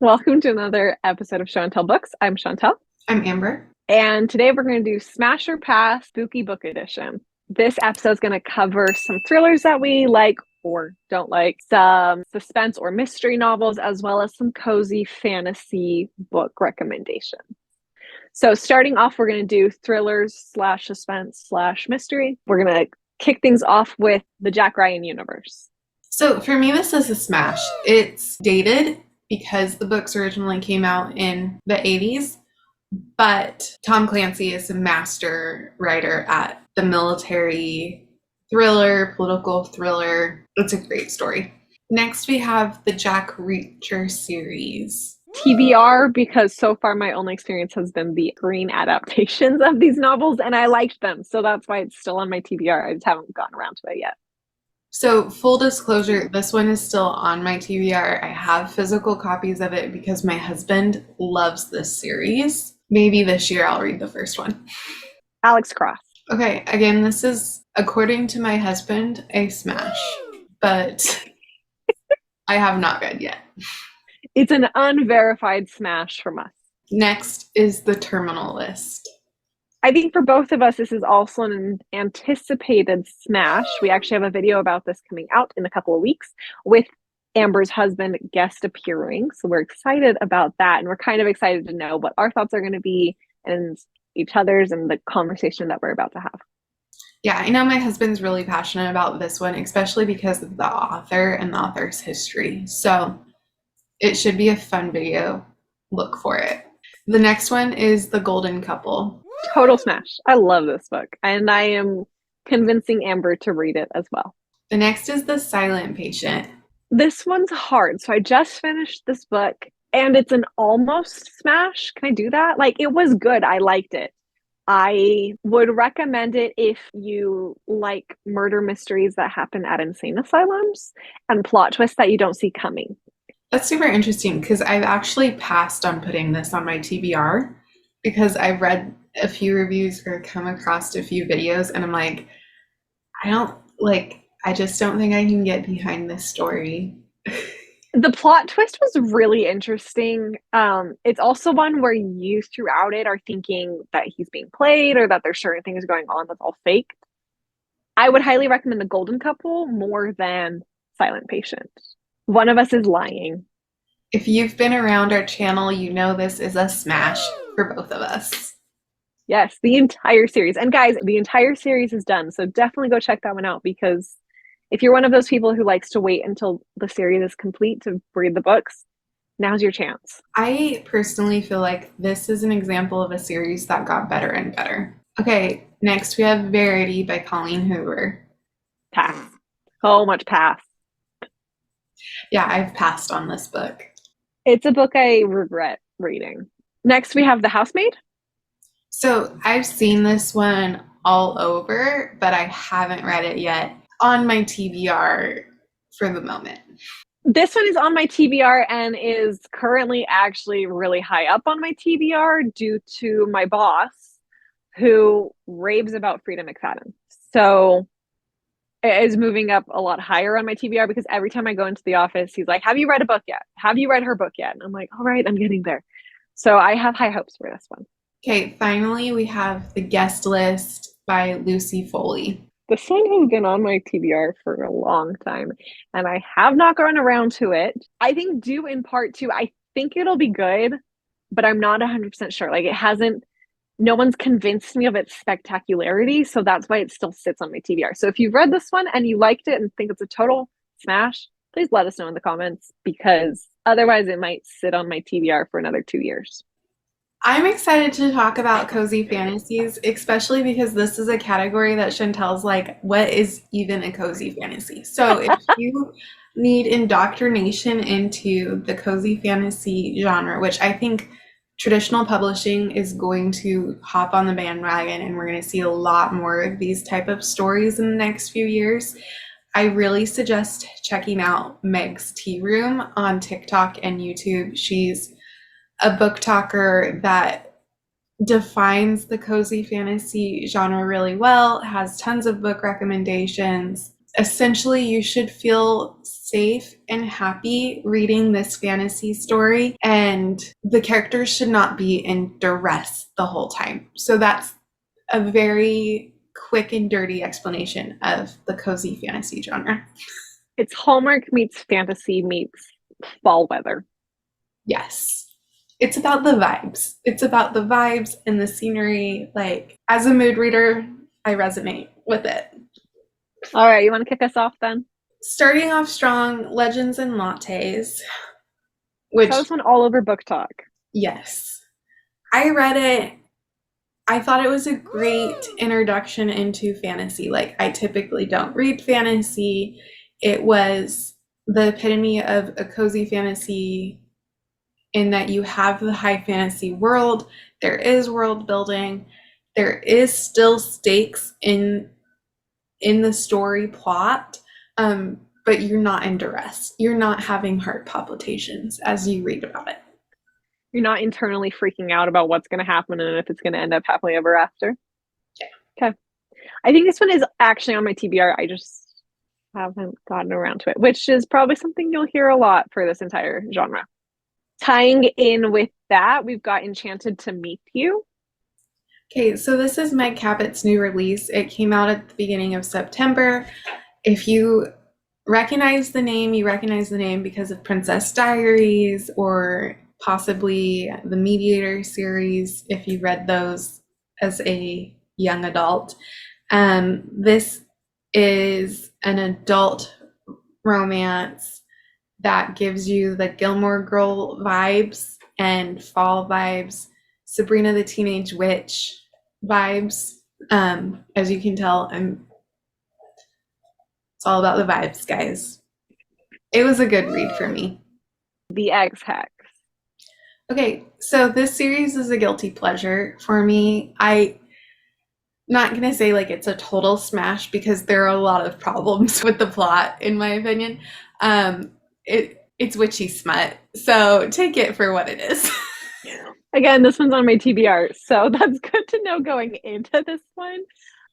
Welcome to another episode of Show and Tell Books. I'm Chantel. I'm Amber. And today we're going to do Smash or Pass Spooky Book Edition. This episode is going to cover some thrillers that we like or don't like, some suspense or mystery novels, as well as some cozy fantasy book recommendations. So starting off, we're going to do thrillers / suspense / mystery. We're going to kick things off with the Jack Ryan universe. So for me, this is a smash. It's dated because the books originally came out in the 80s, but Tom Clancy is a master writer at the military thriller, political thriller. It's a great story. Next, we have the Jack Reacher series. TBR, because so far my only experience has been the green adaptations of these novels, and I liked them, so that's why it's still on my TBR. I just haven't gotten around to it yet. So full disclosure, this one is still on my TBR. I have physical copies of it because my husband loves this series. Maybe this year I'll read the first one. Alex Cross. Okay, again, this is, according to my husband, a smash, but I have not read yet. It's an unverified smash from us. Next is The Terminal List. I think for both of us, this is also an anticipated smash. We actually have a video about this coming out in a couple of weeks with Amber's husband guest appearing. So we're excited about that. And we're kind of excited to know what our thoughts are going to be and each other's and the conversation that we're about to have. Yeah, I know my husband's really passionate about this one, especially because of the author and the author's history. So it should be a fun video. Look for it. The next one is The Golden Couple. Total smash. I love this book, and I am convincing Amber to read it as well. The next is The Silent Patient. This one's hard. So I just finished this book, and it's an almost smash. Can I do that? Like, it was good. I liked it. I would recommend it if you like murder mysteries that happen at insane asylums and plot twists that you don't see coming. That's super interesting because I've actually passed on putting this on my TBR because I've read a few reviews or come across a few videos and I'm like, I just don't think I can get behind this story. The plot twist was really interesting. It's also one where you throughout it are thinking that he's being played or that there's certain things going on that's all fake. I would highly recommend The Golden Couple more than Silent Patient. One of us is lying. If you've been around our channel, you know this is a smash for both of us. Yes, the entire series. And guys, the entire series is done. So definitely go check that one out because if you're one of those people who likes to wait until the series is complete to read the books, now's your chance. I personally feel like this is an example of a series that got better and better. Okay, next we have Verity by Colleen Hoover. Pass. So much pass. Yeah, I've passed on this book. It's a book I regret reading. Next, we have The Housemaid. So I've seen this one all over, but I haven't read it yet on my TBR for the moment. This one is on my TBR and is currently actually really high up on my TBR due to my boss who raves about Frida McFadden. So it is moving up a lot higher on my TBR because every time I go into the office, he's like, have you read a book yet? Have you read her book yet? And I'm like, all right, I'm getting there. So I have high hopes for this one. Okay, finally we have The Guest List by Lucy Foley. This one has been on my TBR for a long time, and I have not gotten around to it. I think due in part two, I think it'll be good, but I'm not 100% sure. Like, no one's convinced me of its spectacularity, so that's why it still sits on my TBR. So if you've read this one and you liked it and think it's a total smash, please let us know in the comments because otherwise it might sit on my TBR for another 2 years. I'm excited to talk about cozy fantasies, especially because this is a category that Chantel's like, what is even a cozy fantasy? So if you need indoctrination into the cozy fantasy genre, which I think traditional publishing is going to hop on the bandwagon and we're going to see a lot more of these type of stories in the next few years, I really suggest checking out Meg's Tea Room on TikTok and YouTube. She's a BookToker that defines the cozy fantasy genre really well, has tons of book recommendations. Essentially, you should feel safe and happy reading this fantasy story, and the characters should not be in duress the whole time. So that's a very quick and dirty explanation of the cozy fantasy genre. It's Hallmark meets fantasy meets fall weather. Yes. It's about the vibes. It's about the vibes and the scenery. Like, as a mood reader, I resonate with it. All right, you want to kick us off then? Starting off strong, Legends and Lattes, which, Saw this one all over BookTok. yes, I read it. I thought it was a great introduction into fantasy. Like, I typically don't read fantasy. It was the epitome of a cozy fantasy in that you have the high fantasy world, there is world building, there is still stakes in the story plot, but you're not in duress. You're not having heart palpitations as you read about it. You're not internally freaking out about what's going to happen and if it's going to end up happily ever after. Yeah. Okay. I think this one is actually on my TBR. I just haven't gotten around to it, which is probably something you'll hear a lot for this entire genre. Tying in with that, we've got Enchanted to Meet You. Okay, so this is Meg Cabot's new release. It came out at the beginning of September. If you recognize the name, you recognize the name because of Princess Diaries or possibly the Mediator series, if you read those as a young adult. This is an adult romance that gives you the Gilmore Girl vibes and fall vibes, Sabrina the Teenage Witch vibes. As you can tell, it's all about the vibes, guys. It was a good read for me. The Ex Hex. Okay, so this series is a guilty pleasure for me. I'm not gonna say like it's a total smash because there are a lot of problems with the plot, in my opinion. It's witchy smut, so take it for what it is. Again, this one's on my TBR, so that's good to know going into this one.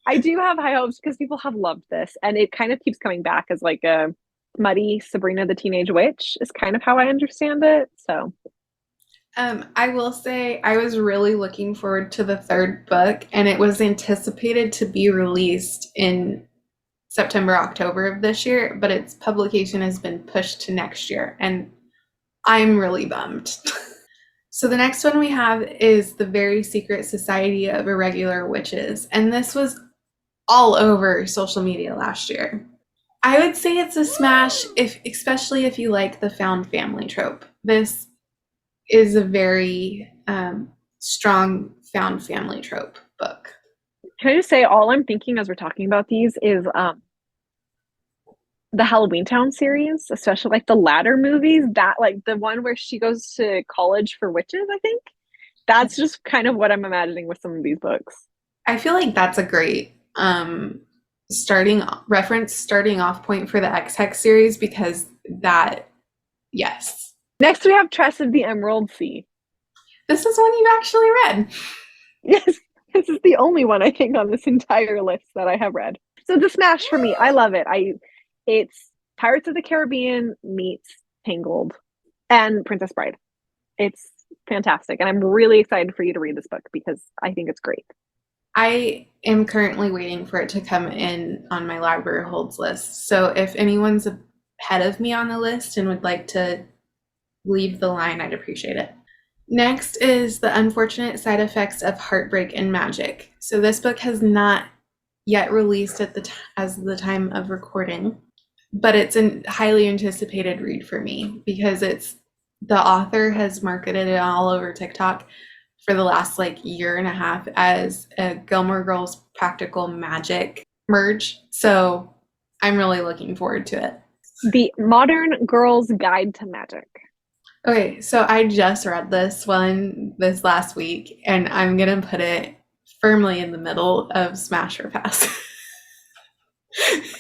I do have high hopes because people have loved this, and it kind of keeps coming back as like a muddy Sabrina the Teenage Witch is kind of how I understand it. So I will say I was really looking forward to the third book, and it was anticipated to be released in September, October of this year, but its publication has been pushed to next year, and I'm really bummed. So the next one we have is The Very Secret Society of Irregular Witches, and this was all over social media last year. I would say it's a smash, especially if you like the found family trope. This is a very strong found family trope book. can I just say, all I'm thinking as we're talking about these is the Halloween Town series, especially like the latter movies, that like the one where she goes to college for witches, I think. That's just kind of what I'm imagining with some of these books. I feel like that's a great starting off point for the Ex Hex series because that, yes. Next, we have Tress of the Emerald Sea. This is one you've actually read. Yes, this is the only one I think on this entire list that I have read. So it's a smash for me. I love it. It's Pirates of the Caribbean meets Tangled and Princess Bride. It's fantastic, and I'm really excited for you to read this book because I think it's great. I am currently waiting for it to come in on my library holds list. So if anyone's ahead of me on the list and would like to leave the line, I'd appreciate it. Next is The Unfortunate Side Effects of Heartbreak and Magic. So this book has not yet released at as the time of recording, but it's a highly anticipated read for me because the author has marketed it all over TikTok for the last like year and a half as a Gilmore Girls practical magic merge. So I'm really looking forward to it. The Modern Girl's Guide to Magic. Okay, so I just read this one this last week, and I'm gonna put it firmly in the middle of Smash or Pass.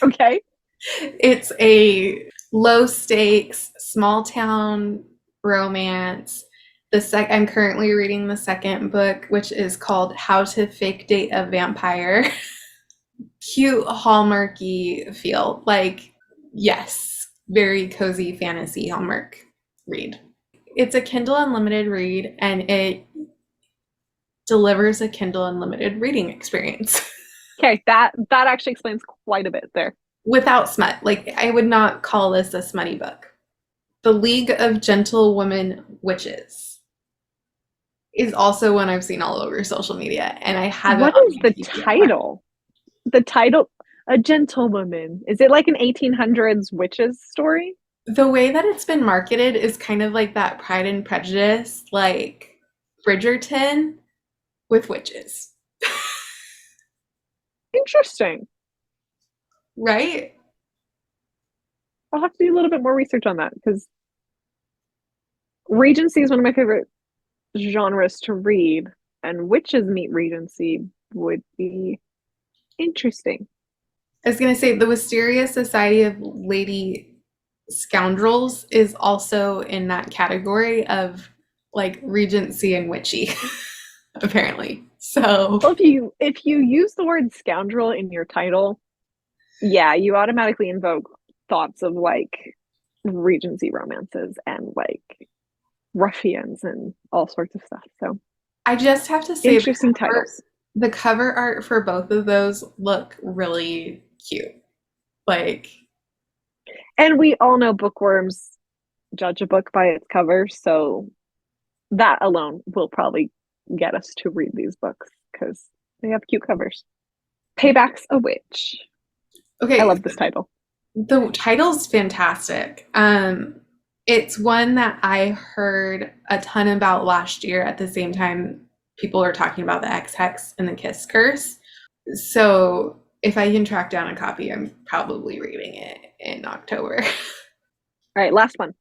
Okay. It's a low stakes, small town romance. I'm currently reading the second book, which is called How to Fake Date a Vampire. cute Hallmarky feel. Like, yes, very cozy fantasy Hallmark read. It's a Kindle Unlimited read and it delivers a Kindle Unlimited reading experience Okay, that actually explains quite a bit there. without smut. Like, I would not call this a smutty book. The League of Gentlewoman Witches is also one I've seen all over social media, and I have it What on is my the TBR. title? The title, A Gentlewoman. Is it like an 1800s witches story? The way that it's been marketed is kind of like that Pride and Prejudice, like Bridgerton with witches, Interesting. right? I'll have to do a little bit more research on that because Regency is one of my favorite genres to read, and witches meet Regency would be interesting. I was gonna say the Wisteria Society of Lady Scoundrels is also in that category of like Regency and witchy, apparently. So Well, if you use the word scoundrel in your title, yeah, you automatically invoke thoughts of like Regency romances and like ruffians and all sorts of stuff. So I just have to say interesting titles. the cover art for both of those look really cute. Like, And we all know bookworms judge a book by its cover, so that alone will probably get us to read these books because they have cute covers. Payback's a Witch. I okay, love this title. the title's fantastic. It's one that I heard a ton about last year at the same time people are talking about the Ex Hex and the Kiss Curse. So if I can track down a copy, I'm probably reading it in October. All right, last one.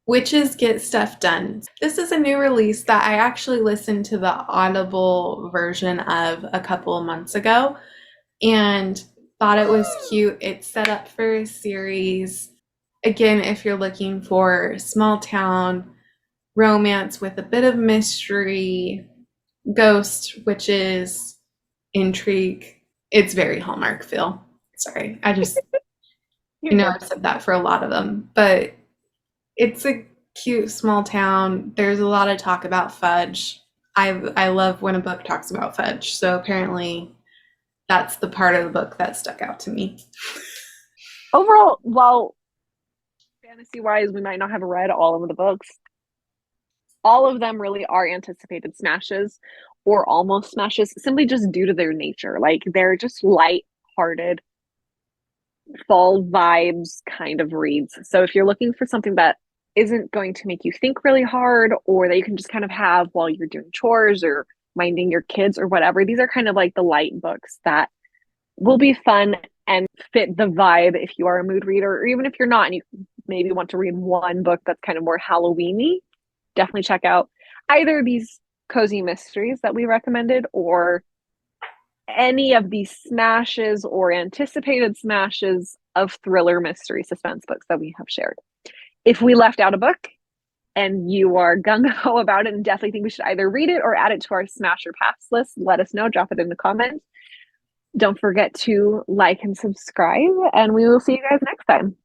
Witches Get Stuff Done. This is a new release that I actually listened to the Audible version of a couple of months ago and thought it was cute. It's set up for a series. Again, if you're looking for small town romance with a bit of mystery, ghost, witches, intrigue, it's very Hallmark feel. Sorry, I You're know good. I've said that for a lot of them, but it's a cute small town. There's a lot of talk about fudge. I love when a book talks about fudge. So apparently that's the part of the book that stuck out to me. Overall, while fantasy wise, we might not have read all of the books, all of them really are anticipated smashes or almost smashes simply just due to their nature. Like they're just light-hearted fall vibes kind of reads. So if you're looking for something that isn't going to make you think really hard or that you can just kind of have while you're doing chores or minding your kids or whatever, these are kind of like the light books that will be fun and fit the vibe if you are a mood reader, or even if you're not and you maybe want to read one book that's kind of more Halloweeny, definitely check out either of these cozy mysteries that we recommended or any of these smashes or anticipated smashes of thriller mystery suspense books that we have shared. If we left out a book and you are gung ho about it and definitely think we should either read it or add it to our smash or pass list, let us know. Drop it in the comments. Don't forget to like and subscribe, and we will see you guys next time.